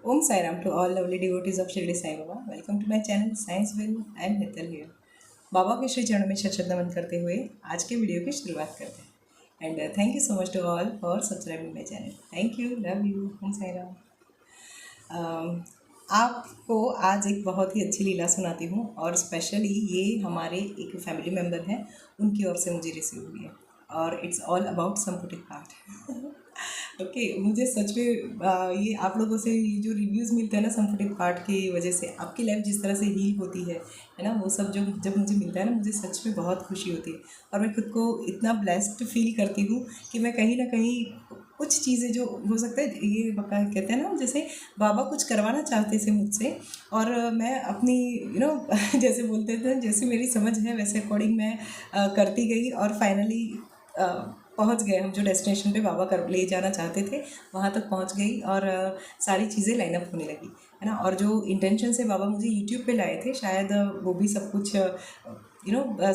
Om Sai Ram to all lovely devotees of Shirdi Sai Baba. Welcome to my channel Science Will. I am Hetal here. बाबा के श्री चरणों में शत नमन करते हुए आज के वीडियो की शुरुआत करते हैं and thank you so much to all for subscribing my channel. Thank you, love you, Om Sai Ram. आपको आज एक बहुत ही अच्छी लीला सुनाती हूँ और स्पेशली ये हमारे एक फैमिली मेम्बर हैं, उनकी ओर से मुझे रिसीव हुई है और इट्स ऑल अबाउट संपुटिक पाठ. ओके मुझे सच में ये आप लोगों से ये जो रिव्यूज़ मिलते हैं ना संपुटिक पाठ की वजह से आपकी लाइफ जिस तरह से हील होती है ना, वो सब जो जब मुझे मिलता है ना, मुझे सच में बहुत खुशी होती है और मैं खुद को इतना ब्लेस्ड फील करती हूँ कि मैं कहीं ना कहीं कुछ चीज़ें जो हो सकता है ये कहते हैं ना, जैसे बाबा कुछ करवाना चाहते थे मुझसे और मैं अपनी जैसे बोलते थे जैसे मेरी समझ है वैसे अकॉर्डिंग मैं करती गई और फाइनली पहुंच गए. हम जो डेस्टिनेशन पे बाबा कर ले जाना चाहते थे वहाँ तक पहुंच गई और सारी चीज़ें लाइनअप होने लगी है ना. और जो इंटेंशन से बाबा मुझे यूट्यूब पे लाए थे शायद वो भी सब कुछ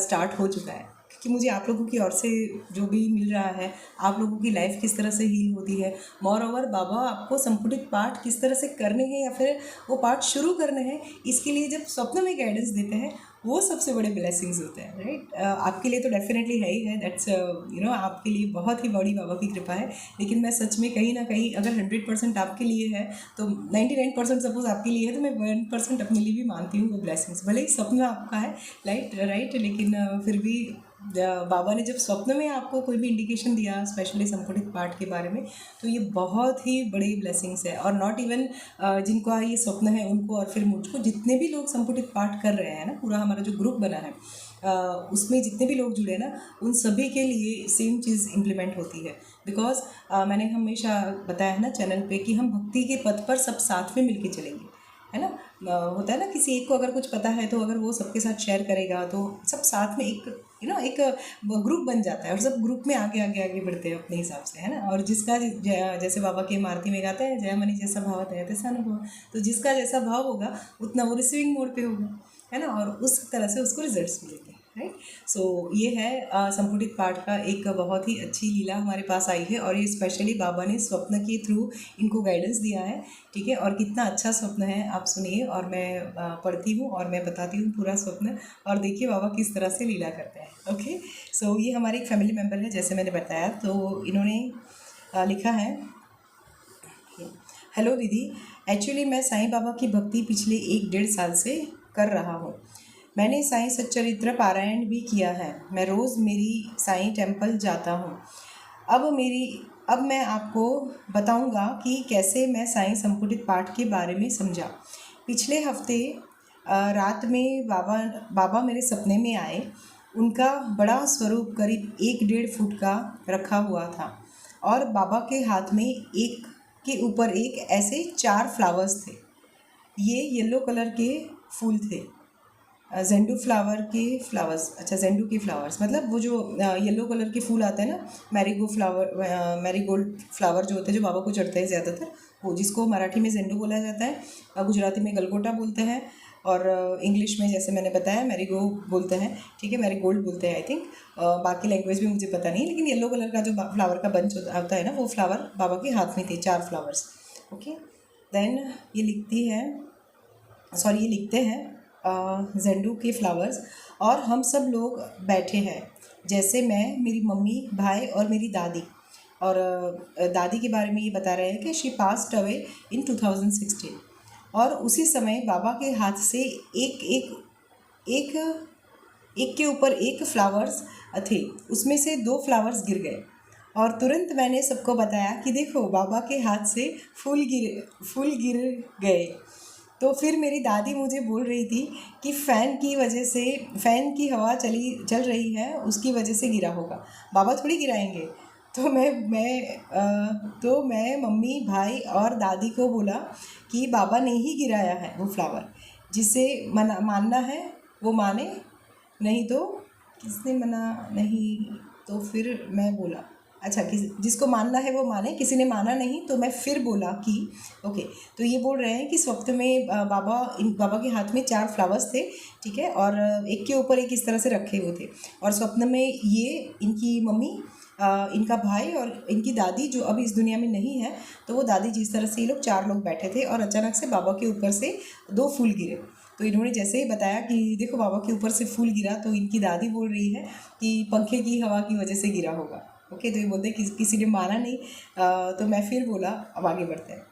स्टार्ट हो चुका है, क्योंकि मुझे आप लोगों की ओर से जो भी मिल रहा है, आप लोगों की लाइफ किस तरह से हील होती है. मोर ओवर बाबा आपको संपुटिक पाठ किस तरह से करने हैं या फिर वो पाठ शुरू करने हैं, इसके लिए जब स्वप्न में गाइडेंस देते हैं वो सबसे बड़े ब्लेसिंग्स होते हैं. राइट, आपके लिए तो डेफिनेटली है ही है. दैट्स आपके लिए बहुत ही बड़ी बाबा की कृपा है. लेकिन मैं सच में कहीं ना कहीं अगर 100% आपके लिए है तो 99% सपोज आपके लिए है तो मैं 1% अपने लिए भी मानती हूँ वो ब्लेसिंग्स. भले ही स्वप्न आपका है राइट, लेकिन फिर भी बाबा ने जब स्वप्न में आपको कोई भी इंडिकेशन दिया स्पेशली संपुटिक पाठ के बारे में, तो ये बहुत ही बड़ी ब्लेसिंग्स है. और नॉट इवन जिनको ये स्वप्न है उनको और फिर मुझको, जितने भी लोग संपुटिक पाठ कर रहे हैं ना, पूरा हमारा जो ग्रुप बना है उसमें जितने भी लोग जुड़े हैं ना, उन सभी के लिए सेम चीज़ इम्प्लीमेंट होती है. बिकॉज मैंने हमेशा बताया है ना चैनल पे कि हम भक्ति के पथ पर सब साथ में मिलके चलेंगे, है ना. होता है ना, किसी एक को अगर कुछ पता है तो अगर वो सबके साथ शेयर करेगा तो सब साथ में एक एक ग्रुप बन जाता है और सब ग्रुप में आगे आगे आगे बढ़ते हैं अपने हिसाब से, है ना. और जिसका जैसे बाबा के मारुति में गाते हैं, जय मनी जैसा भाव तय तैसा अनुभव, तो जिसका जैसा भाव होगा उतना वो रिसीविंग मोड पे होगा, है ना, और उस तरह से उसको रिजल्ट्स मिलेंगे. राइट, सो ये है संपुटिक पाठ का एक बहुत ही अच्छी लीला हमारे पास आई है और ये स्पेशली बाबा ने स्वप्न के थ्रू इनको गाइडेंस दिया है. ठीक है, और कितना अच्छा स्वप्न है आप सुनिए और मैं पढ़ती हूँ और मैं बताती हूँ पूरा स्वप्न और देखिए बाबा किस तरह से लीला करते हैं. ओके, सो ये हमारे एक फैमिली मेम्बर है जैसे मैंने बताया. तो इन्होंने लिखा है, हेलो दीदी, एक्चुअली मैं साईं बाबा की भक्ति पिछले 1-1.5 साल से कर रहा हूँ. मैंने साईं सच्चरित्र पारायण भी किया है. मैं रोज़ मेरी साईं टेम्पल जाता हूँ. अब मैं आपको बताऊँगा कि कैसे मैं साईं संपुटिक पाठ के बारे में समझा. पिछले हफ्ते रात में बाबा मेरे सपने में आए. उनका बड़ा स्वरूप करीब 1-1.5 फुट का रखा हुआ था और बाबा के हाथ में एक के ऊपर एक ऐसे 4 फ्लावर्स थे. ये येलो कलर के फूल थे, जेंडू फ्लावर के फ्लावर्स. अच्छा, जेंडू के फ्लावर्स मतलब वो जो येलो कलर के फूल आते हैं ना, मैरीगोल्ड फ्लावर जो होते हैं जो बाबा को चढ़ते हैं ज़्यादातर, वो जिसको मराठी में जेंडू बोला जाता है, गुजराती में गलगोटा बोलते हैं और इंग्लिश में जैसे मैंने बताया मैरीगो बोलते हैं. ठीक है, मैरीगोल्ड बोलते हैं आई थिंक. बाकी लैंग्वेज भी मुझे पता नहीं, लेकिन येलो कलर का जो फ्लावर का बंच होता है ना, वो फ्लावर बाबा के हाथ में थे, 4 फ्लावर्स. ओके, देन ये लिखते हैं जेंडू के फ्लावर्स और हम सब लोग बैठे हैं, जैसे मैं, मेरी मम्मी, भाई और मेरी दादी. और दादी के बारे में ये बता रहे हैं कि शी पास्ड अवे इन 2016 और उसी समय बाबा के हाथ से एक एक एक एक के ऊपर एक फ्लावर्स थे. उसमें से 2 फ्लावर्स गिर गए और तुरंत मैंने सबको बताया कि देखो बाबा के हाथ से फूल गिर गए. तो फिर मेरी दादी मुझे बोल रही थी कि फ़ैन की हवा चल रही है, उसकी वजह से गिरा होगा, बाबा थोड़ी गिराएंगे. तो मैं मम्मी, भाई और दादी को बोला कि बाबा ने ही गिराया है वो फ्लावर. जिसे मानना है वो माने, नहीं तो किसने मना नहीं. तो फिर मैं बोला अच्छा, जिसको मानना है वो माने, किसी ने माना नहीं. तो मैं फिर बोला कि ओके. तो ये बोल रहे हैं कि स्वप्न में बाबा के हाथ में 4 फ्लावर्स थे. ठीक है, और एक के ऊपर एक इस तरह से रखे हुए थे और स्वप्न में ये इनकी मम्मी इनका भाई और इनकी दादी जो अभी इस दुनिया में नहीं है, तो वो दादी जिस तरह से ये लोग 4 लोग बैठे थे और अचानक से बाबा के ऊपर से 2 फूल गिरे। तो इन्होंने जैसे ही बताया कि देखो बाबा के ऊपर से फूल गिरा, तो इनकी दादी बोल रही है कि पंखे की हवा की वजह से गिरा होगा। ओके, तो ये बोलते हैं किसी ने माना नहीं। तो मैं फिर बोला अब आगे बढ़ते हैं।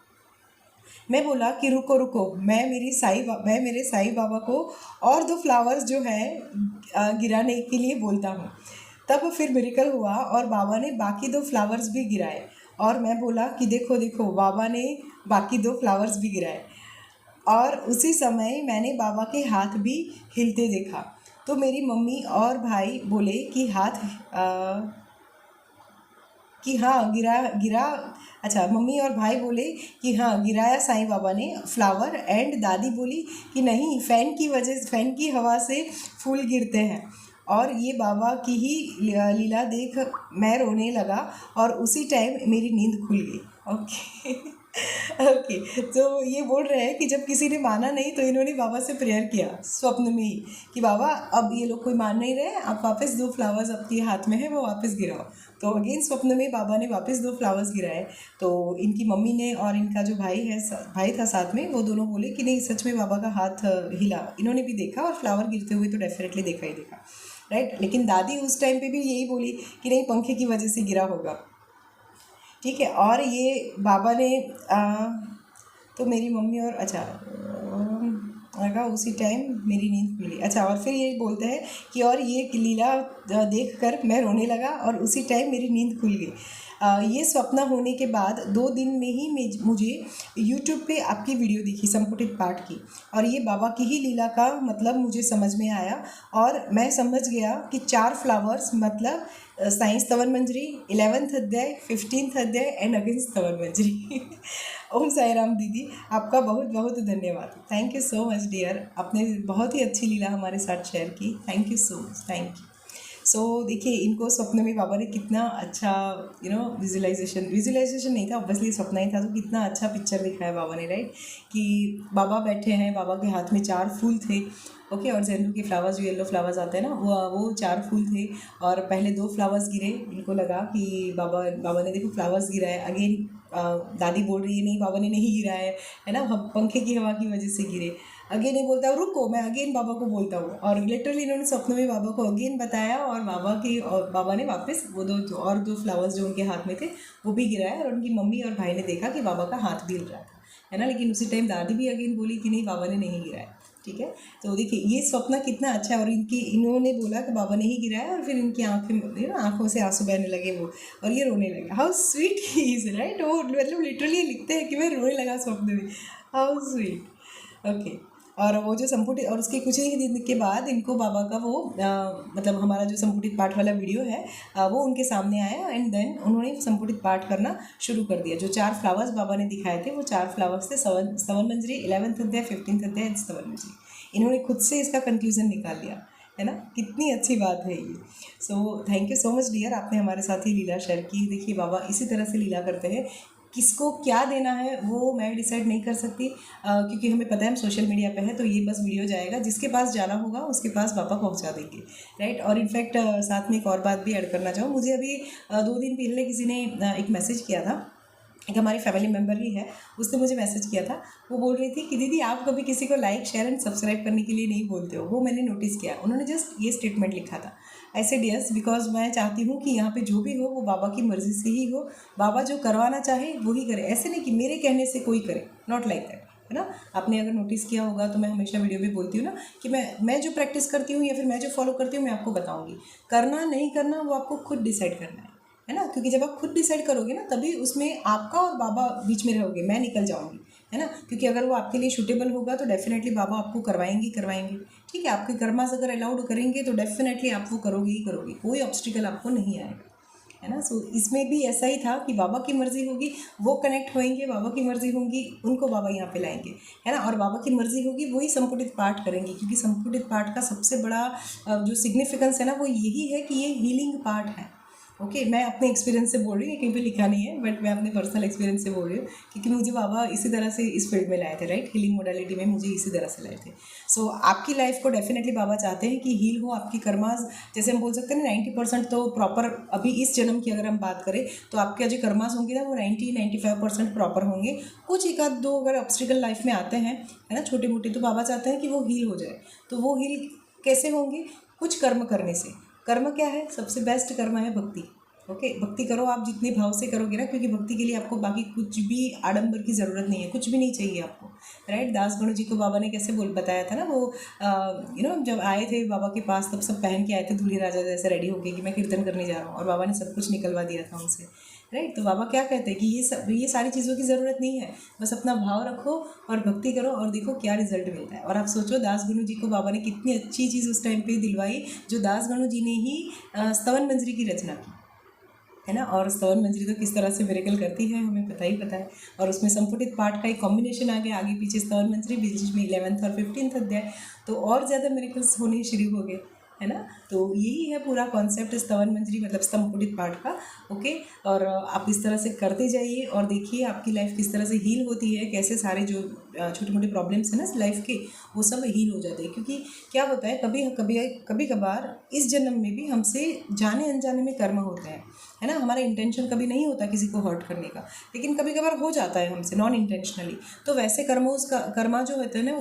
मैं बोला कि रुको रुको, मैं मेरे साईं बाबा को और 2 फ्लावर्स जो है गिराने के लिए बोलता हूँ। तब फिर मिरेकल हुआ और बाबा ने बाकी 2 फ्लावर्स भी गिराए। और मैं बोला कि देखो देखो, बाबा ने बाकी 2 फ्लावर्स भी गिराए। और उसी समय मैंने बाबा के हाथ भी हिलते देखा। तो मेरी मम्मी और भाई बोले कि कि हाँ गिरा गिरा। अच्छा, मम्मी और भाई बोले कि हाँ गिराया साईं बाबा ने फ्लावर, एंड दादी बोली कि नहीं, फैन की हवा से फूल गिरते हैं। और ये बाबा की ही लीला देख मैं रोने लगा और उसी टाइम मेरी नींद खुल गई। ओके। ओके, तो ये बोल रहे हैं कि जब किसी ने माना नहीं तो इन्होंने बाबा से प्रेयर किया स्वप्न में ही कि बाबा अब ये लोग कोई मान नहीं रहे, आप वापस 2 फ्लावर्स आपके हाथ में है वो वापस गिराओ। तो अगेन स्वप्न में बाबा ने वापस 2 फ्लावर्स गिराए। तो इनकी मम्मी ने और इनका जो भाई था साथ में, वो दोनों बोले कि नहीं सच में बाबा का हाथ हिला। इन्होंने भी देखा और फ्लावर गिरते हुए तो डेफिनेटली देखा ही देखा, राइट। लेकिन दादी उस टाइम पे भी यही बोली कि नहीं, पंखे की वजह से गिरा होगा। ठीक है, और ये बाबा ने तो मेरी मम्मी और अच्छा लगा उसी टाइम मेरी नींद खुली। अच्छा, और फिर ये बोलते हैं कि और ये लीला देख कर मैं रोने लगा और उसी टाइम मेरी नींद खुल गई। ये स्वप्न होने के बाद 2 दिन में ही मुझे यूट्यूब पे आपकी वीडियो दिखी संपुटित पाठ की, और ये बाबा की ही लीला का मतलब मुझे समझ में आया। और मैं समझ गया कि 4 फ्लावर्स मतलब साईं स्तवन मंजरी, 11th अध्याय, 15th अध्याय एंड अगेन स्तवन मंजरी। ओम साई राम दीदी, आपका बहुत बहुत धन्यवाद। Thank you so much dear, आपने बहुत ही अच्छी लीला हमारे साथ शेयर की। Thank you so much, thank you. So देखिए, इनको स्वप्न में बाबा ने कितना अच्छा विजुलाइजेशन नहीं था, ऑब्वियसली सपना ही था, तो कितना अच्छा पिक्चर दिखाया बाबा ने, राइट। कि बाबा बैठे हैं, बाबा के हाथ में 4 फूल थे। ओके, और जेंदू के फ्लावर्स जो येलो फ्लावर्स आते हैं ना, वो 4 फूल थे। और पहले 2 फ्लावर्स गिरे। इनको लगा कि बाबा ने देखो फ्लावर्स गिरा है। अगेन दादी बोल रही है नहीं, बाबा ने नहीं गिरा है ना, हम पंखे की हवा की वजह से गिरे। अगेन ये बोलता हूँ रुको, मैं अगेन बाबा को बोलता हूँ, और लिटरली इन्होंने सपनों में बाबा को अगेन बताया, और बाबा ने वापस वो 2 फ्लावर्स जो उनके हाथ में थे वो भी गिराया, और उनकी मम्मी और भाई ने देखा कि बाबा का हाथ भी हिल रहा था, है ना। लेकिन उसी टाइम दादी भी अगेन बोली कि नहीं, बाबा ने नहीं गिराया। ठीक है, तो देखिए ये स्वप्न कितना अच्छा है। और इन्होंने बोला कि बाबा ने ही गिराया, और फिर इनकी आंखों से आंसू बहने लगे वो, और ये रोने लगे। How sweet he is, right. वो मतलब लिटरली लिखते हैं कि मैं रोने लगा स्वप्न में। How sweet. ओके, और वो जो संपुटित, और उसके कुछ ही दिन के बाद इनको बाबा का वो मतलब हमारा जो संपुटित पाठ वाला वीडियो है वो उनके सामने आया, एंड देन उन्होंने संपुटित पाठ करना शुरू कर दिया। जो 4 फ्लावर्स बाबा ने दिखाए थे वो 4 फ्लावर्स थे, स्तवन मंजरी, 11th अध्याय, 15th अध्याय, स्तवन मंजरी। इन्होंने खुद से इसका कंक्लूजन निकाल लिया, है ना। कितनी अच्छी बात है ये। So thank you so much dear, आपने हमारे साथ ही लीला शेयर की। देखिए बाबा इसी तरह से लीला करते हैं। किसको क्या देना है वो मैं डिसाइड नहीं कर सकती, क्योंकि हमें पता है हम सोशल मीडिया पे है, तो ये बस वीडियो जाएगा, जिसके पास जाना होगा उसके पास पापा पहुंचा देंगे, राइट। और इनफैक्ट साथ में एक और बात भी ऐड करना चाहूँ, मुझे अभी 2 दिन पहले किसी ने एक मैसेज किया था, एक हमारी फैमिली मेम्बर ही है, उसने मुझे मैसेज किया था। वो बोल रही थी कि दीदी आप कभी किसी को लाइक शेयर एंड सब्सक्राइब करने के लिए नहीं बोलते हो। वो मैंने नोटिस किया। उन्होंने जस्ट ये स्टेटमेंट लिखा था, आई सेड यस बिकॉज मैं चाहती हूँ कि यहाँ पे जो भी हो वो बाबा की मर्ज़ी से ही हो, बाबा जो करवाना चाहे वही करे, ऐसे नहीं कि मेरे कहने से कोई करे, नॉट लाइक दैट, है ना। आपने अगर नोटिस किया होगा तो मैं हमेशा वीडियो में बोलती हूँ ना कि मैं जो प्रैक्टिस करती हूँ या फिर मैं जो फॉलो करती हूँ मैं आपको बताऊँगी, करना नहीं करना वो आपको खुद डिसाइड करना है ना। क्योंकि जब आप खुद डिसाइड करोगे ना, तभी उसमें आपका और बाबा बीच में रहोगे, मैं निकल जाऊंगी, है ना। क्योंकि अगर वो आपके लिए सूटेबल होगा तो डेफिनेटली बाबा आपको करवाएंगे। ठीक है, आपके कर्मास अगर अलाउड करेंगे तो डेफिनेटली आप वो करोगे ही करोगे, कोई ऑब्स्टिकल आपको नहीं आएगा, है ना। सो इसमें भी ऐसा ही था कि बाबा की मर्ज़ी होगी वो कनेक्ट होएंगे, बाबा की मर्ज़ी होगी उनको बाबा यहाँ पे लाएंगे, है ना। और बाबा की मर्ज़ी होगी वही संपुटित पाठ करेंगे, क्योंकि संपुटित पाठ का सबसे बड़ा जो सिग्निफिकेंस है ना वो यही है कि ये हीलिंग पार्ट है, ओके मैं अपने एक्सपीरियंस से बोल रही हूँ, कहीं पे लिखा नहीं है, बट मैं अपने पर्सनल एक्सपीरियंस से बोल रही हूँ, क्योंकि मुझे बाबा इसी तरह से इस फील्ड में लाए थे, राइट, हीलिंग मोडालिटी में मुझे इसी तरह से लाए थे। सो आपकी लाइफ को डेफिनेटली बाबा चाहते हैं कि हील हो आपकी कर्मास। जैसे हम बोल सकते हैं ना 90% तो प्रॉपर, अभी इस जन्म की अगर हम बात करें तो आपके जो कर्मास होंगे ना वो 90-95% प्रॉपर होंगे। कुछ एक आध दो अगर ऑब्स्टिकल लाइफ में आते हैं, है ना, छोटे मोटे, तो बाबा चाहते हैं कि वो हील हो जाए। तो वो हील कैसे होंगे? कुछ कर्म करने से। कर्म क्या है? सबसे बेस्ट कर्म है भक्ति। ओके भक्ति करो आप जितने भाव से करोगे ना, क्योंकि भक्ति के लिए आपको बाकी कुछ भी आडंबर की ज़रूरत नहीं है, कुछ भी नहीं चाहिए आपको, राइट। दास गणु जी को बाबा ने कैसे बताया था ना, वो जब आए थे बाबा के पास तब सब पहन के आए थे दूल्हे राजा जैसे रेडी होके कि मैं कीर्तन करने जा रहा हूँ, और बाबा ने सब कुछ निकलवा दिया था उनसे, राइट। तो बाबा क्या कहते हैं कि ये सारी चीज़ों की ज़रूरत नहीं है, बस अपना भाव रखो और भक्ति करो और देखो क्या रिजल्ट मिलता है। और आप सोचो दास गणु जी को बाबा ने कितनी अच्छी चीज़ उस टाइम पे दिलवाई, जो दास गणु जी ने ही स्तवन मंजरी की रचना की, है ना। और स्तवन मंजरी तो किस तरह से मिरेकल करती है हमें पता ही पता है, और उसमें संपुटित पाठ का एक कॉम्बिनेशन आ गया, आगे पीछे स्तवन मंजरी, बीच में 11th और 15th अध्याय, तो और ज़्यादा मिरेकल्स होने शुरू हो गए, है ना। तो यही है पूरा कॉन्सेप्ट स्तवन मंजरी मतलब संपुटित पाठ का। ओके, और आप इस तरह से करते जाइए और देखिए आपकी लाइफ किस तरह से हील होती है, कैसे सारे जो छोटे मोटे प्रॉब्लम्स हैं ना लाइफ के, वो सब हील हो जाते हैं। क्योंकि क्या होता है, कभी कभार इस जन्म में भी हमसे जाने अनजाने में कर्म होते हैं, है ना। हमारा इंटेंशन कभी नहीं होता किसी को हर्ट करने का, लेकिन कभी कभार हो जाता है हमसे नॉन इंटेंशनली। तो वैसे कर्मा जो होते हैं ना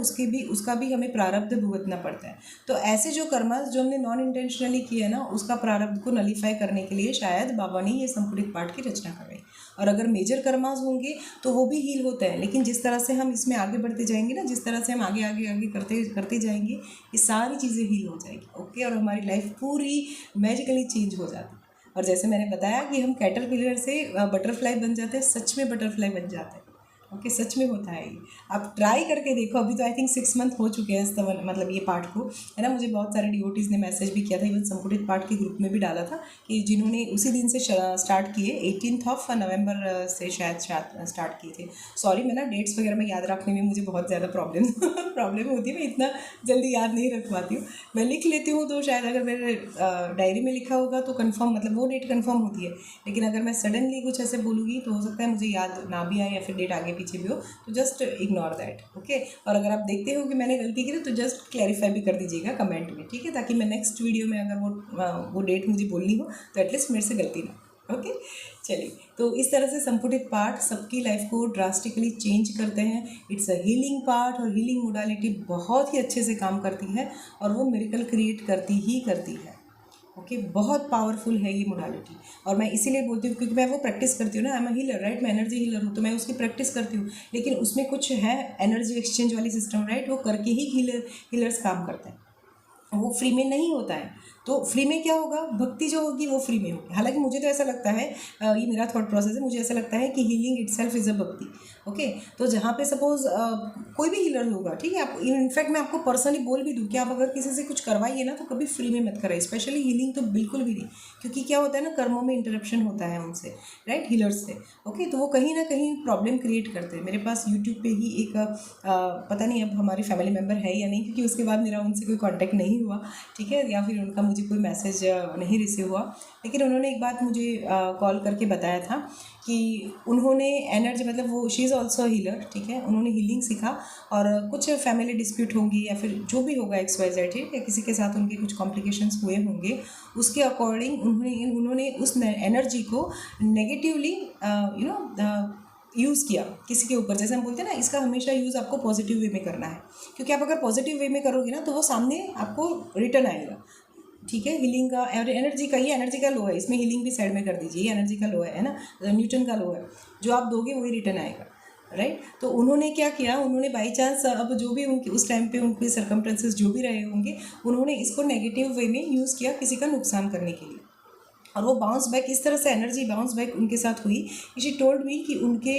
उसका भी हमें प्रारब्ध भुगतना पड़ता है। तो ऐसे जो कर्मा जो हमने नॉन इंटेंशनली किया है ना, उसका प्रारब्ध को नलीफाई करने के लिए शायद बाबा ने ये संपुटित पाठ की रचना करवाई। और अगर मेजर कर्मास होंगे तो वो भी हील होते हैं, लेकिन जिस तरह से हम इसमें आगे बढ़ते जाएंगे ना, जिस तरह से हम आगे आगे आगे करते जाएंगे, ये सारी चीज़ें हील हो जाएगी। ओके, और हमारी लाइफ पूरी मैजिकली चेंज हो जाती है। और जैसे मैंने बताया कि हम कैटरपिलर से बटरफ्लाई बन जाते हैं, सच में बटरफ्लाई बन जाते हैं। ओके, सच में होता है ये, आप ट्राई करके देखो। अभी तो आई थिंक 6 मंथ हो चुके हैं स्तवन मतलब ये पाठ को, है ना। मुझे बहुत सारे डिवोटीज़ ने मैसेज भी किया था, इवन संपुटित पाठ के ग्रुप में भी डाला था कि जिन्होंने उसी दिन से स्टार्ट किए, 18 नवंबर से शायद स्टार्ट किए थे। सॉरी, मैं ना डेट्स वगैरह में याद रखने में मुझे बहुत ज़्यादा प्रॉब्लम होती है, मैं इतना जल्दी याद नहीं रख पाती हूँ। मैं लिख लेती हूँ तो शायद अगर मेरे डायरी में लिखा होगा तो कन्फर्म, मतलब वो डेट कन्फर्म होती है, लेकिन अगर मैं सडनली कुछ ऐसे बोलूँगी तो हो सकता है मुझे याद ना भी आए या फिर डेट आगे पीछे भी हो, तो जस्ट इग्नोर दैट। ओके, और अगर आप देखते हो कि मैंने गलती की तो जस्ट क्लैरिफाई भी कर दीजिएगा कमेंट में, ठीक है, ताकि मैं नेक्स्ट वीडियो में अगर वो डेट मुझे बोलनी हो तो एटलीस्ट मेरे से गलती ना। ओके, चलिए, तो इस तरह से संपुटित पाठ सबकी लाइफ को ड्रास्टिकली चेंज करते हैं। इट्स अ हीलिंग पार्ट, और हीलिंग मोडालिटी बहुत ही अच्छे से काम करती है और वो मिरेकल क्रिएट करती है। ओके, बहुत पावरफुल है ये मोडालिटी, और मैं इसीलिए बोलती हूँ क्योंकि मैं वो प्रैक्टिस करती हूँ ना। I am a healer, right, मैं एनर्जी हीलर हूँ, तो मैं उसकी प्रैक्टिस करती हूँ, लेकिन उसमें कुछ है एनर्जी एक्सचेंज वाली सिस्टम, राइट, वो करके ही हीलर्स काम करते हैं, वो फ्री में नहीं होता है। तो फ्री में क्या होगा, भक्ति जो होगी वो फ्री में होगी। हालांकि मुझे तो ऐसा लगता है, ये मेरा थॉट प्रोसेस है, मुझे ऐसा लगता है कि हीलिंग इटसेल्फ इज़ अ भक्ति। ओके, तो जहाँ पे सपोज कोई भी हीलर होगा, ठीक है, आप इनफैक्ट मैं आपको पर्सनली बोल भी दूँ कि आप अगर किसी से कुछ करवाइए ना तो कभी फ्री में मत कराइए, स्पेशली हीलिंग तो बिल्कुल भी नहीं, क्योंकि क्या होता है ना, कर्मों में इंटरप्शन होता है उनसे, राइट, हीलर्स से। ओके, तो वो कहीं ना कहीं प्रॉब्लम क्रिएट करते हैं। मेरे पास यूट्यूब पे ही एक पता नहीं अब हमारे फैमिली मेम्बर है या नहीं, क्योंकि उसके बाद मेरा उनसे कोई कॉन्टैक्ट नहीं हुआ, ठीक है, या फिर उनका मुझे कोई मैसेज नहीं रिसीव हुआ, लेकिन उन्होंने एक बात मुझे कॉल करके बताया था कि उन्होंने एनर्जी मतलब वो शी इज़ ऑल्सो हीलर, ठीक है, उन्होंने हीलिंग सीखा और कुछ फैमिली डिस्प्यूट होंगी या फिर जो भी होगा XYZ, ठीक है, किसी के साथ उनके कुछ कॉम्प्लिकेशंस हुए होंगे, उसके अकॉर्डिंग उन्होंने उस एनर्जी को नेगेटिवली यूज़ किया किसी के ऊपर। जैसे हम बोलते हैं ना, इसका हमेशा यूज़ आपको पॉजिटिव वे में करना है, क्योंकि आप अगर पॉजिटिव वे में करोगे ना तो वो सामने आपको रिटर्न आएगा, ठीक है। हीलिंग का एनर्जी का, ये एनर्जी का लो है, इसमें हीलिंग भी साइड में कर दीजिए, ये एनर्जी का लो है ना, न्यूटन का लो है, जो आप दोगे वही रिटर्न आएगा, राइट। तो उन्होंने क्या किया, उन्होंने बाई चांस अब जो भी उनके उस टाइम पे उनके सर्कमस्टेंसेस जो भी रहे होंगे, उन्होंने इसको नेगेटिव वे में यूज़ किया किसी का नुकसान करने के लिए, और वो बाउंस बैक, इस तरह से एनर्जी बाउंस बैक उनके साथ हुई। शी टोल्ड मी कि उनके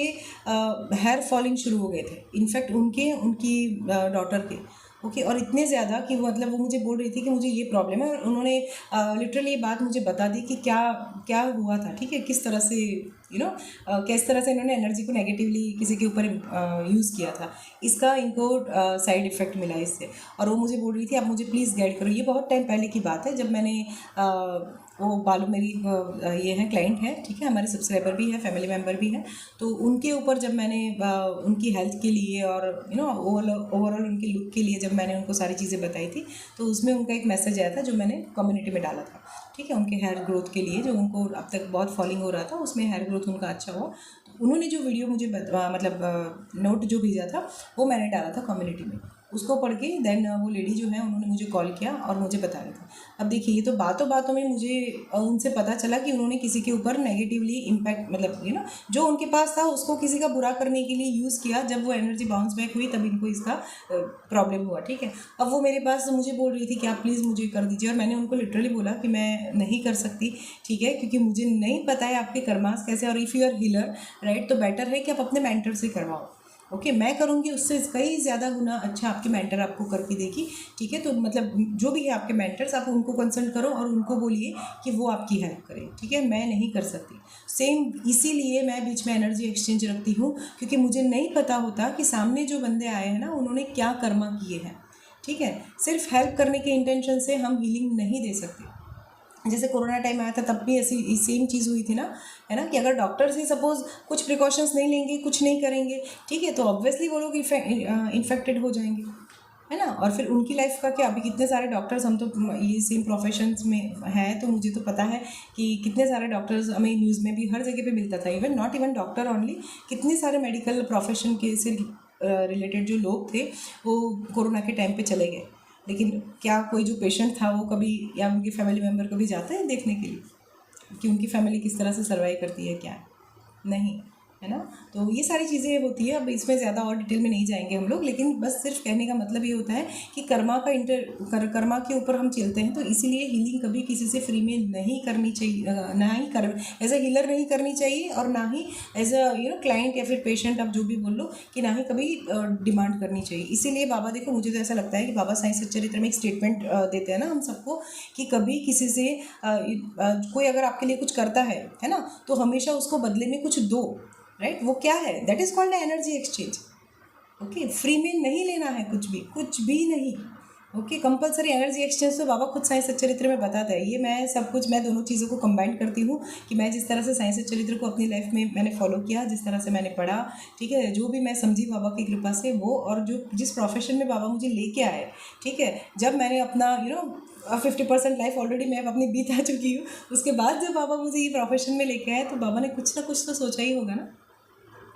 हेयर फॉलिंग शुरू हो गए थे, इनफैक्ट उनकी डॉटर के, ओके, और इतने ज़्यादा कि मतलब वो मुझे बोल रही थी कि मुझे ये प्रॉब्लम है, और उन्होंने लिटरली ये बात मुझे बता दी कि क्या क्या हुआ था, ठीक है, किस तरह से किस तरह से इन्होंने एनर्जी को नेगेटिवली किसी के ऊपर यूज़ किया था, इसका इनको साइड इफ़ेक्ट मिला इससे। और वो मुझे बोल रही थी आप मुझे प्लीज़ गाइड करो। ये बहुत टाइम पहले की बात है, जब मैंने वो बालू मेरी ये है क्लाइंट है, ठीक है, हमारे सब्सक्राइबर भी है, फैमिली मेम्बर भी है। तो उनके ऊपर जब मैंने उनकी हेल्थ के लिए और ओवरऑल उनके लुक के लिए जब मैंने उनको सारी चीज़ें बताई थी, तो उसमें उनका एक मैसेज आया था जो मैंने कम्युनिटी में डाला था, ठीक है, उनके हेयर ग्रोथ के लिए, जो उनको अब तक बहुत फॉलिंग हो रहा था, उसमें हेयर ग्रोथ उनका अच्छा हुआ। तो उन्होंने जो वीडियो मुझे नोट जो भेजा था वो मैंने डाला था कम्युनिटी में। उसको पढ़ के देन वो लेडी जो है उन्होंने मुझे कॉल किया और मुझे बताया था। अब देखिए, ये तो बातों बातों में मुझे उनसे पता चला कि उन्होंने किसी के ऊपर नेगेटिवली इम्पैक्ट, मतलब जो उनके पास था उसको किसी का बुरा करने के लिए यूज़ किया। जब वो एनर्जी बाउंस बैक हुई तब इनको इसका प्रॉब्लम हुआ, ठीक है। अब वो मेरे पास मुझे बोल रही थी कि आप प्लीज़ मुझे कर दीजिए, और मैंने उनको लिटरली बोला कि मैं नहीं कर सकती, ठीक है, क्योंकि मुझे नहीं पता है आपके कर्मास कैसे, और if you are healer right, तो बेटर है कि आप अपने मेंटर से करवाओ। ओके, मैं करूँगी उससे कई ज़्यादा गुना अच्छा आपके मेंटर आपको करके देगी, ठीक है। तो मतलब जो भी है आपके मेंटर्स, आप उनको कंसल्ट करो और उनको बोलिए कि वो आपकी हेल्प करें, ठीक है। मैं नहीं कर सकती। सेम इसीलिए मैं बीच में एनर्जी एक्सचेंज रखती हूँ, क्योंकि मुझे नहीं पता होता कि सामने जो बंदे आए हैं ना, उन्होंने क्या कर्मा किए हैं, ठीक है। सिर्फ हेल्प करने के इंटेंशन से हम हीलिंग नहीं दे सकते। जैसे कोरोना टाइम आया था तब भी ऐसी सेम चीज़ हुई थी ना, है ना, कि अगर डॉक्टर से सपोज कुछ प्रिकॉशंस नहीं लेंगे, कुछ नहीं करेंगे, ठीक है, तो ऑब्वियसली वो लोग इन्फेक्टेड हो जाएंगे, है ना। और फिर उनकी लाइफ का क्या, अभी कितने सारे डॉक्टर्स, हम तो ये सेम प्रोफेशंस में हैं, तो मुझे तो पता है कि कितने सारे डॉक्टर्स हमें न्यूज़ में भी हर जगह पे मिलता था। Even not even doctor only, कितने सारे मेडिकल प्रोफेशन के से रिलेटेड जो लोग थे वो कोरोना के टाइम पे चले गए। लेकिन क्या कोई जो पेशेंट था वो कभी, या उनके फैमिली मेम्बर कभी जाते हैं देखने के लिए कि उनकी फैमिली किस तरह से सर्वाइव करती है, क्या नहीं, है ना। तो ये सारी चीज़ें होती है। अब इसमें ज़्यादा और डिटेल में नहीं जाएंगे हम लोग, लेकिन बस सिर्फ कहने का मतलब ये होता है कि कर्मा कर्मा के ऊपर हम चलते हैं, तो इसीलिए हीलिंग कभी किसी से फ्री में नहीं करनी चाहिए, ना ही एज अ हीलर नहीं करनी चाहिए, और ना ही एज अ क्लाइंट या फिर पेशेंट, आप जो भी बोल लो, कि ना ही कभी डिमांड करनी चाहिए। इसीलिए बाबा, देखो मुझे तो ऐसा लगता है कि बाबा साईं सच्चरित्र में एक स्टेटमेंट देते हैं ना हम सबको, कि कभी किसी से कोई अगर आपके लिए कुछ करता है ना, तो हमेशा उसको बदले में कुछ दो, राइट। वो क्या है, that is called energy exchange. Okay, free में नहीं लेना है कुछ भी नहीं। ओके, कंपलसरी एनर्जी एक्सचेंज तो बाबा खुद साईं सच्चरित्र में बताता है। ये मैं दोनों चीज़ों को कंबाइन करती हूँ, कि मैं जिस तरह से साईं सच्चरित्र को अपनी लाइफ में मैंने फॉलो किया, जिस तरह से मैंने पढ़ा, ठीक है, जो भी मैं समझी बाबा की कृपा से वो, और जो जिस प्रोफेशन में बाबा मुझे लेके आए, ठीक है, जब मैंने अपना 50% लाइफ ऑलरेडी मैं अपनी बीत आ चुकी हूँ, उसके बाद जब बाबा मुझे ये प्रोफेशन में लेके आए, तो बाबा ने कुछ ना कुछ तो सोचा ही होगा ना,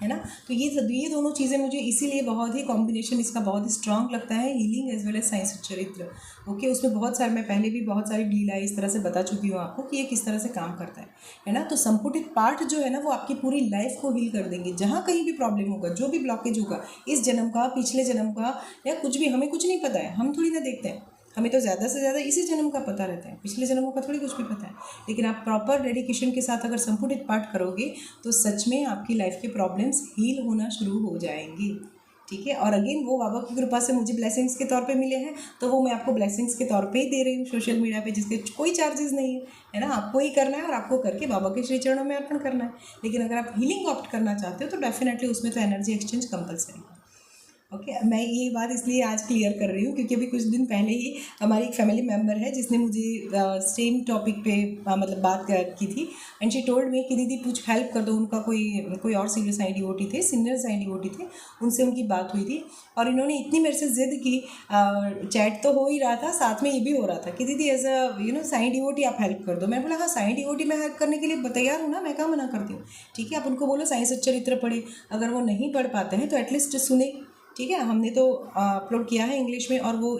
है ना। तो ये दोनों चीज़ें मुझे इसीलिए बहुत ही कॉम्बिनेशन इसका बहुत ही स्ट्रांग लगता है, healing as well as Sai Satcharitra. Okay, उसमें बहुत सारे, मैं पहले भी बहुत सारी लीला इस तरह से बता चुकी हूँ आपको कि ये किस तरह से काम करता है ना। तो संपुटित पाठ जो है ना, वो आपकी पूरी लाइफ को हील कर देंगे। जहाँ कहीं भी प्रॉब्लम होगा, जो भी ब्लॉकेज होगा, इस जन्म का, पिछले जन्म का, या कुछ भी, हमें कुछ नहीं पता है, हम थोड़ी ना देखते हैं, हमें तो ज़्यादा से ज़्यादा इसी जन्म का पता रहता है, पिछले जन्मों का थोड़ी कुछ भी पता है। लेकिन आप प्रॉपर डेडिकेशन के साथ अगर संपुटित पाठ करोगे, तो सच में आपकी लाइफ के प्रॉब्लम्स हील होना शुरू हो जाएंगी, ठीक है। और अगेन वो बाबा की कृपा से मुझे ब्लेसिंग्स के तौर पे मिले हैं, तो वो मैं आपको ब्लेसिंग्स के तौर पे ही दे रही हूँ सोशल मीडिया पे, जिसके कोई चार्जेस नहीं है ना। आपको ही करना है और आपको करके बाबा के श्री चरणों में अर्पण करना है। लेकिन अगर आप हीलिंग ऑप्ट करना चाहते हो तो डेफिनेटली उसमें तो एनर्जी एक्सचेंज कंपलसरी है। ओके, मैं ये बात इसलिए आज क्लियर कर रही हूँ क्योंकि अभी कुछ दिन पहले ही हमारी एक फैमिली मेम्बर है जिसने मुझे सेम टॉपिक पे मतलब बात की थी, एंड शी टोल्ड मी कि दीदी कुछ हेल्प कर दो। उनका कोई और सीनियर साईं डिवोटी थे, उनसे उनकी बात हुई थी, और इन्होंने इतनी मेरे से ज़िद की, चैट तो हो ही रहा था, साथ में ये भी हो रहा था कि दीदी एज अ साईं डिवोटी आप हेल्प कर दो। मैं बोला हाँ, साईं डिवोटी मैं हेल्प करने के लिए तैयार हूँ ना, मैं कहाँ मना करती हूँ, ठीक है। आप उनको बोलो साईं सच्चरित्र पढ़े, अगर वो नहीं पढ़ पाते हैं तो एटलीस्ट सुने, ठीक है। हमने तो अपलोड किया है इंग्लिश में, और वो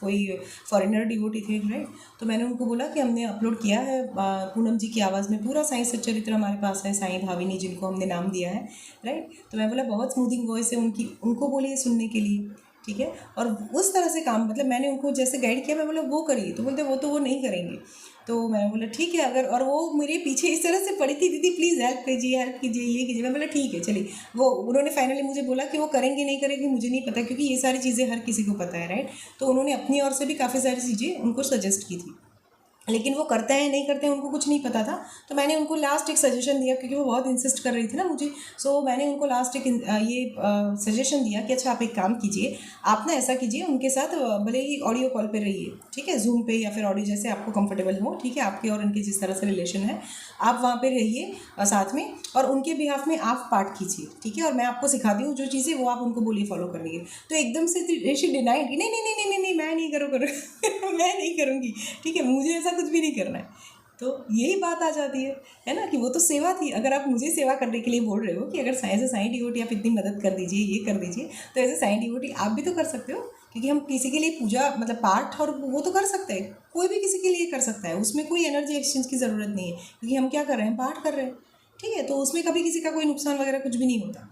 कोई फॉरेनर डिवोटी थे, राइट। तो मैंने उनको बोला कि हमने अपलोड किया है पूनम जी की आवाज़ में पूरा साईं सच्चरित्र हमारे पास है, साईं भाविनी जिनको हमने नाम दिया है, राइट। तो मैं बोला बहुत स्मूथिंग वॉइस है उनकी, उनको बोलिए सुनने के लिए, ठीक है। और उस तरह से काम, मतलब मैंने उनको जैसे गाइड किया, मैं बोला वो करिए, तो बोलते वो नहीं करेंगे। तो मैंने बोला ठीक है, अगर, और वो मेरे पीछे इस तरह से पड़ी थी, दीदी प्लीज़ हेल्प कीजिए, ये कीजिए। मैं बोला ठीक है चलिए। वो उन्होंने फाइनली मुझे बोला कि वो करेंगे नहीं करेंगे मुझे नहीं पता, क्योंकि ये सारी चीज़ें हर किसी को पता है, राइट। तो उन्होंने अपनी ओर से भी काफ़ी सारी चीज़ें उनको सजेस्ट की थी, लेकिन वो करते हैं नहीं करते हैं उनको कुछ नहीं पता था। तो मैंने उनको लास्ट एक सजेशन दिया, क्योंकि वो बहुत इंसिस्ट कर रही थी ना मुझे। सो मैंने उनको लास्ट एक ये सजेशन दिया कि अच्छा आप एक काम कीजिए, आप ना ऐसा कीजिए उनके साथ भले ही ऑडियो कॉल पे रहिए, ठीक है, जूम पे या फिर ऑडियो जैसे आपको कंफर्टेबल हो, ठीक है, आपके और उनके जिस तरह से रिलेशन है आप वहाँ पे रहिए साथ में, और उनके बिहाफ में आप पार्ट कीजिए, ठीक है, और मैं आपको सिखाती हूँ जो चीज़ें वो आप उनको बोलिए फॉलो कर लीजिए। तो एकदम से ऋषि डिनाइड कि नहीं नहीं नहीं नहीं नहीं मैं नहीं करूँ मैं नहीं करूँगी, ठीक है, मुझे ऐसा कुछ भी नहीं करना है। तो यही बात आ जाती है ना, कि वो तो सेवा थी। अगर आप मुझे सेवा करने के लिए बोल रहे हो कि अगर साइंस साई डिवोटी आप इतनी मदद कर दीजिए, ये कर दीजिए, तो ऐसे साई डिवोटी आप भी तो कर सकते हो। क्योंकि हम किसी के लिए पूजा मतलब पाठ और वो तो कर सकते हैं, कोई भी किसी के लिए कर सकता है, उसमें कोई एनर्जी एक्सचेंज की ज़रूरत नहीं है, क्योंकि हम क्या कर रहे हैं, पाठ कर रहे हैं, ठीक है। तो उसमें कभी किसी का कोई नुकसान वगैरह कुछ भी नहीं होता,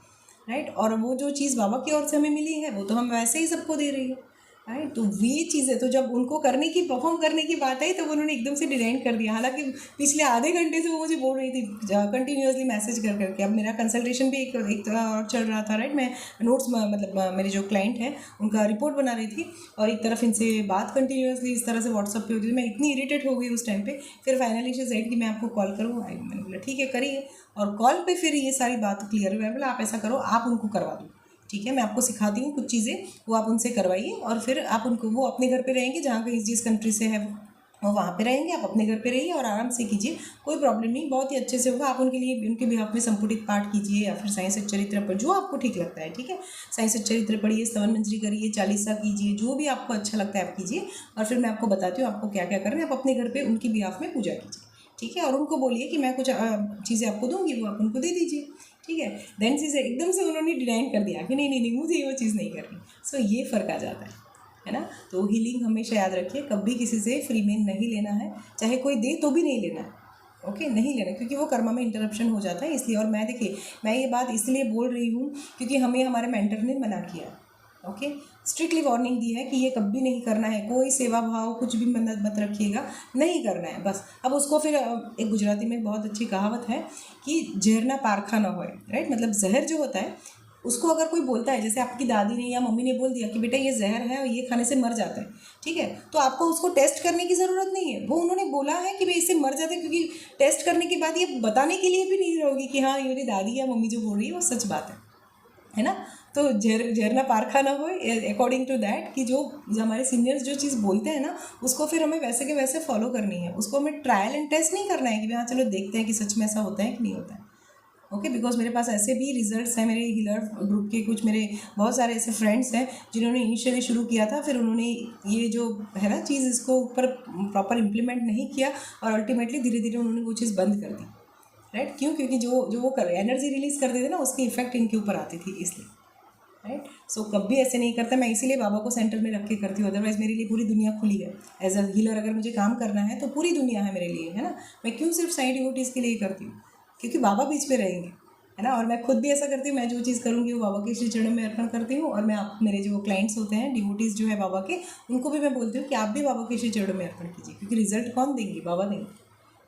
राइट। और वो जो चीज़ बाबा की ओर से हमें मिली है वो तो हम वैसे ही सबको दे रही है, राइट। तो ये चीज़ें तो जब उनको करने की परफॉर्म करने की बात आई तो उन्होंने एकदम से डिनाइड कर दिया। हालांकि पिछले आधे घंटे से वो मुझे बोल रही थी कंटिन्यूसली मैसेज कर करके। अब मेरा कंसल्टेशन भी एक तरह चल रहा था, राइट। मैं नोट्स मतलब मेरे जो क्लाइंट है उनका रिपोर्ट बना रही थी, और एक तरफ इनसे बात कंटिन्यूसली इस तरह से व्हाट्सअप पे होती थी। मैं इतनी इरीटेट हो गई उस टाइम पे। फिर फाइनली शी सेड कि मैं आपको कॉल करूँ। मैंने बोला ठीक है करिए, और कॉल पे फिर ये सारी बात क्लियर हुई। मैं बोला आप ऐसा करो, आप उनको करवा दो, ठीक है, मैं आपको सिखाती हूँ कुछ चीज़ें, वो आप उनसे करवाइए, और फिर आप उनको, वो अपने घर पे रहेंगे जहाँ कहीं जिस कंट्री से है वो वहाँ पे रहेंगे, आप अपने घर पे रहिए और आराम से कीजिए, कोई प्रॉब्लम नहीं, बहुत ही अच्छे से होगा। आप उनके लिए उनके बिहाफ में संपुटित पाठ कीजिए, या फिर साई सच्चरित्र पर जो आपको ठीक लगता है, ठीक है, साई सच्चरित्र पढ़िए, स्तवन मंजरी करिए, चालीसा कीजिए, जो भी आपको अच्छा लगता है आप कीजिए। और फिर मैं आपको बताती हूँ आपको क्या क्या करना है। आप अपने घर पर उनकी बिहाफ में पूजा कीजिए, ठीक है, और उनको बोलिए कि मैं कुछ चीज़ें आपको दूँगी, वो आप उनको दे दीजिए, ठीक है। देन से एकदम से उन्होंने डिनाइन कर दिया कि नहीं नहीं नहीं मुझे वो चीज़ नहीं करनी। सो ये फ़र्क आ जाता है ना। तो हीलिंग हमेशा याद रखिए, कभी किसी से फ्री में नहीं लेना है, चाहे कोई दे तो भी नहीं लेना है, ओके, नहीं लेना, क्योंकि वो कर्मा में इंटरप्शन हो जाता है इसलिए। और मैं देखिए, मैं ये बात इसलिए बोल रही हूँ क्योंकि हमें हमारे मेंटर ने मना किया, ओके, स्ट्रिक्टली वार्निंग दी है कि ये कभी नहीं करना है, कोई सेवा भाव कुछ भी मत रखिएगा, नहीं करना है बस। अब उसको फिर एक गुजराती में बहुत अच्छी कहावत है कि जहर ना पारखा ना होए, राइट। मतलब जहर जो होता है उसको अगर कोई बोलता है, जैसे आपकी दादी ने या मम्मी ने बोल दिया कि बेटा ये जहर है और ये खाने से मर जाता है, ठीक है, तो आपको उसको टेस्ट करने की ज़रूरत नहीं है। वो उन्होंने बोला है कि भाई इससे मर जाता है, क्योंकि टेस्ट करने के बाद ये बताने के लिए भी नहीं रहोगी कि हाँ ये मेरी दादी या मम्मी जो बोल रही है वो सच बात है ना। तो झरना पारखा ना हो, अकॉर्डिंग टू दैट, कि जो हमारे सीनियर्स जो चीज़ बोलते हैं ना उसको फिर हमें वैसे के वैसे फॉलो करनी है। उसको हमें ट्रायल एंड टेस्ट नहीं करना है कि हाँ चलो देखते हैं कि सच में ऐसा होता है कि नहीं होता है, ओके। बिकॉज मेरे पास ऐसे भी रिजल्ट्स हैं, मेरे हीलर ग्रुप के कुछ मेरे बहुत सारे ऐसे फ्रेंड्स हैं जिन्होंने इनिशियली शुरू किया था, फिर उन्होंने ये जो है ना चीज़ इसको ऊपर प्रॉपर इम्प्लीमेंट नहीं किया, और अल्टीमेटली धीरे धीरे उन्होंने वो चीज़ बंद कर दी, राइट। क्यों? क्योंकि जो वो कर एनर्जी रिलीज करते थे ना उसकी इफेक्ट इनके ऊपर आती थी, इसलिए, राइट। सो कभी ऐसे नहीं करता। मैं इसीलिए बाबा को सेंटर में रख के करती हूँ, अदरवाइज़ मेरे लिए पूरी दुनिया खुली है। एज अ हीलर अगर मुझे काम करना है तो पूरी दुनिया है मेरे लिए, है ना। मैं क्यों सिर्फ साई डिवोटीज़ के लिए करती हूँ? क्योंकि बाबा बीच में रहेंगे, है ना। और मैं खुद भी ऐसा करती हूँ, मैं जो चीज़ करूँगी वो बाबा के श्री चरणों में अर्पण करती हूँ। और मैं आप मेरे जो क्लाइंट्स होते हैं डिवोटीज़ जो है बाबा के, उनको भी मैं बोलती हूँ कि आप भी बाबा के श्री चरणों में अर्पण कीजिए, क्योंकि रिजल्ट कौन देंगे? बाबा देंगे,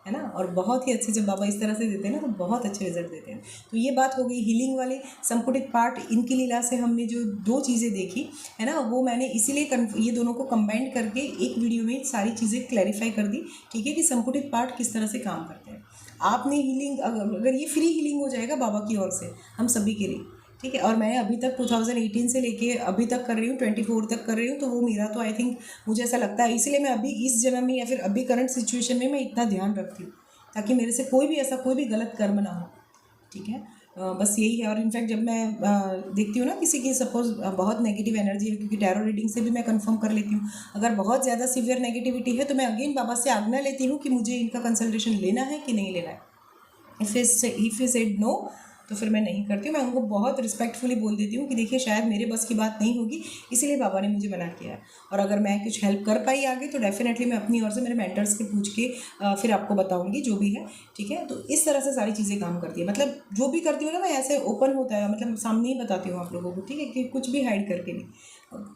है ना। और बहुत ही अच्छे, जब बाबा इस तरह से देते हैं ना तो बहुत अच्छे रिजल्ट देते हैं। तो ये बात हो गई हीलिंग वाली। संपुटित पार्ट, इनकी लीला से हमने जो दो चीज़ें देखी है ना, वो मैंने इसीलिए ये दोनों को कंबाइंड करके एक वीडियो में सारी चीज़ें क्लैरिफाई कर दी, ठीक है, कि संपुटित पार्ट किस तरह से काम करते हैं। आपने हीलिंग, अगर ये फ्री हीलिंग हो जाएगा बाबा की ओर से हम सभी के लिए, ठीक है। और मैं अभी तक 2018 से लेके अभी तक कर रही हूँ, 24 तक कर रही हूँ। तो वो मेरा तो आई थिंक मुझे ऐसा लगता है, इसलिए मैं अभी इस जन्म में या फिर अभी करंट सिचुएशन में मैं इतना ध्यान रखती हूँ ताकि मेरे से कोई भी ऐसा कोई भी गलत कर्म ना हो, ठीक है। बस यही है। और इनफैक्ट जब मैं देखती हूँ ना किसी की सपोज बहुत नेगेटिव एनर्जी है, क्योंकि टैरो रीडिंग से भी मैं कंफर्म कर लेती हूँ, अगर बहुत ज़्यादा सीवियर नेगेटिविटी है तो मैं अगेन बाबा से आज्ञा लेती हूँ कि मुझे इनका कंसल्टेशन लेना है कि नहीं लेना है। इफ़ यू सेड नो तो फिर मैं नहीं करती हूँ। मैं उनको बहुत रिस्पेक्टफुली बोल देती हूँ कि देखिए शायद मेरे बस की बात नहीं होगी, इसीलिए बाबा ने मुझे मना किया है। और अगर मैं कुछ हेल्प कर पाई आगे तो डेफिनेटली मैं अपनी ओर से मेरे मेंटर्स के पूछ के फिर आपको बताऊँगी जो भी है, ठीक है। तो इस तरह से सारी चीज़ें काम करती है। मतलब जो भी करती हूँ ना मैं ऐसे ओपन होता है, मतलब सामने ही बताती हूँ आप लोगों को, ठीक है, कि कुछ भी हाइड करके नहीं।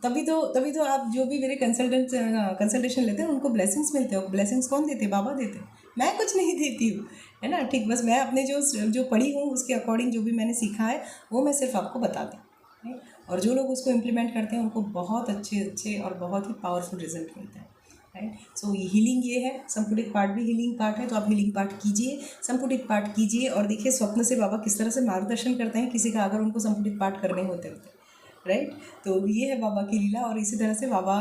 तभी तो आप जो भी मेरे कंसल्टेशन लेते हैं उनको ब्लेसिंग्स मिलते हैं। ब्लेसिंग्स कौन देते हैं? बाबा देते हैं, मैं कुछ नहीं देती हूँ, है ना, ठीक। बस मैं अपने जो पढ़ी हूँ उसके अकॉर्डिंग जो भी मैंने सीखा है वो मैं सिर्फ आपको बताती हूँ, राइट। और जो लोग उसको इम्प्लीमेंट करते हैं उनको बहुत अच्छे और बहुत ही पावरफुल रिजल्ट मिलता है। राइट। सो हीलिंग ये है, संपुटित पाठ भी हीलिंग पार्ट है, तो आप हीलिंग पाठ कीजिए, संपुटित पाठ कीजिए और देखिए स्वप्न से बाबा किस तरह से मार्गदर्शन करते हैं किसी का अगर उनको संपुटित पाठ करने होते होते, राइट। तो ये है बाबा की लीला और इसी तरह से बाबा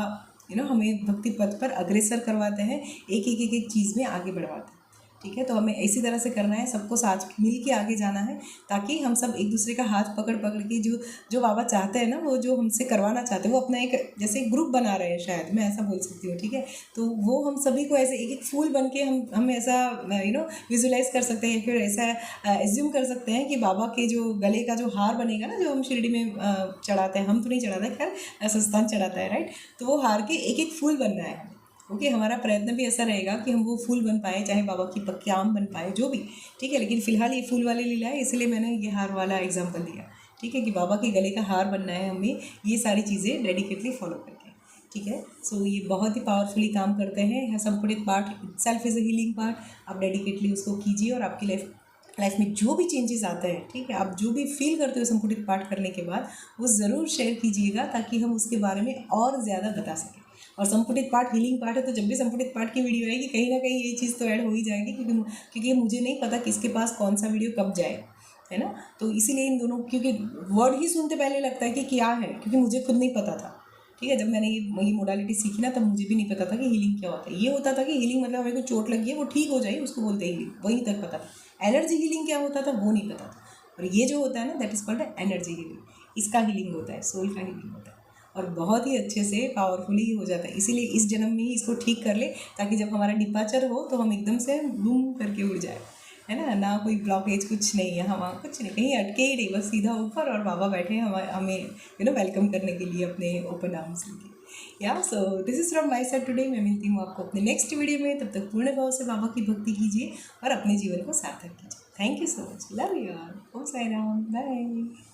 हमें भक्ति पथ पर अग्रसर करवाते हैं, एक चीज़ में आगे बढ़वाते हैं, ठीक है। तो हमें इसी तरह से करना है, सबको साथ मिल के आगे जाना है ताकि हम सब एक दूसरे का हाथ पकड़ पकड़ के जो जो बाबा चाहते हैं ना, वो जो हमसे करवाना चाहते हैं, वो अपना एक जैसे एक ग्रुप बना रहे हैं, शायद मैं ऐसा बोल सकती हूँ, ठीक है। तो वो हम सभी को ऐसे एक एक फूल बन के हम ऐसा विजुलाइज कर सकते हैं, फिर ऐसा एज्यूम कर सकते हैं कि बाबा के जो गले का जो हार बनेगा ना, जो हम शिरडी में चढ़ाते हैं, हम तो नहीं चढ़ाते, खैर संस्थान चढ़ाता है, राइट। तो वो हार के एक फूल बनना है, ओके। हमारा प्रयत्न भी ऐसा रहेगा कि हम वो फूल बन पाए, चाहे बाबा की पक्के आम बन पाए, जो भी, ठीक है। लेकिन फिलहाल ये फूल वाली लीला है, इसलिए मैंने ये हार वाला एग्जाम्पल दिया, ठीक है, कि बाबा के गले का हार बनना है हमें, ये सारी चीज़ें डेडिकेटली फॉलो करके, ठीक है। सो ये बहुत ही पावरफुली काम करते हैं। संपुटित पाठ self is a healing part, आप डेडिकेटली उसको कीजिए और आपकी लाइफ में जो भी चेंजेस आते हैं, ठीक है, आप जो भी फील करते हो संपुटित पाठ करने के बाद, वो ज़रूर शेयर कीजिएगा ताकि हम उसके बारे में और ज़्यादा बता सकें। और संपुटित पाठ हीलिंग पार्ट है, तो जब भी संपुटित पाठ की वीडियो आएगी कहीं ना कहीं ये चीज़ तो ऐड हो ही जाएगी, क्योंकि मुझे नहीं पता किसके पास कौन सा वीडियो कब जाए, है ना। तो इसीलिए इन दोनों, क्योंकि वर्ड ही सुनते पहले लगता है कि क्या है, क्योंकि मुझे खुद नहीं पता था, ठीक है। जब मैंने ये मोडालिटी सीखी ना, तब मुझे भी नहीं पता था कि हीलिंग क्या होता है। ये होता था कि हीलिंग मतलब हमें को चोट लगी है वो ठीक हो जाए, उसको बोलते हीलिंग, वहीं तक पता था। एनर्जी हीलिंग क्या होता था वो नहीं पता था। और ये जो होता है ना, that is called energy healing, इसका हीलिंग होता है, सोल का हीलिंग होता है और बहुत ही अच्छे से पावरफुली हो जाता है। इसीलिए इस जन्म में ही इसको ठीक कर ले ताकि जब हमारा डिपार्चर हो तो हम एकदम से बूम करके उड़ जाए, है ना। ना कोई ब्लॉकेज, कुछ नहीं, यहाँ वहाँ कुछ नहीं, कहीं अटके ही नहीं, बस सीधा ऊपर और बाबा बैठे हमें वेलकम करने के लिए अपने ओपन आर्म्स लेके। या so this is from my side today. मैं मिलती हूँ आपको अपने नेक्स्ट वीडियो में, तब तक पूर्ण भाव से बाबा की भक्ति कीजिए और अपने जीवन को सार्थक कीजिए। Thank you so much, love you all, Om Sai Ram, bye.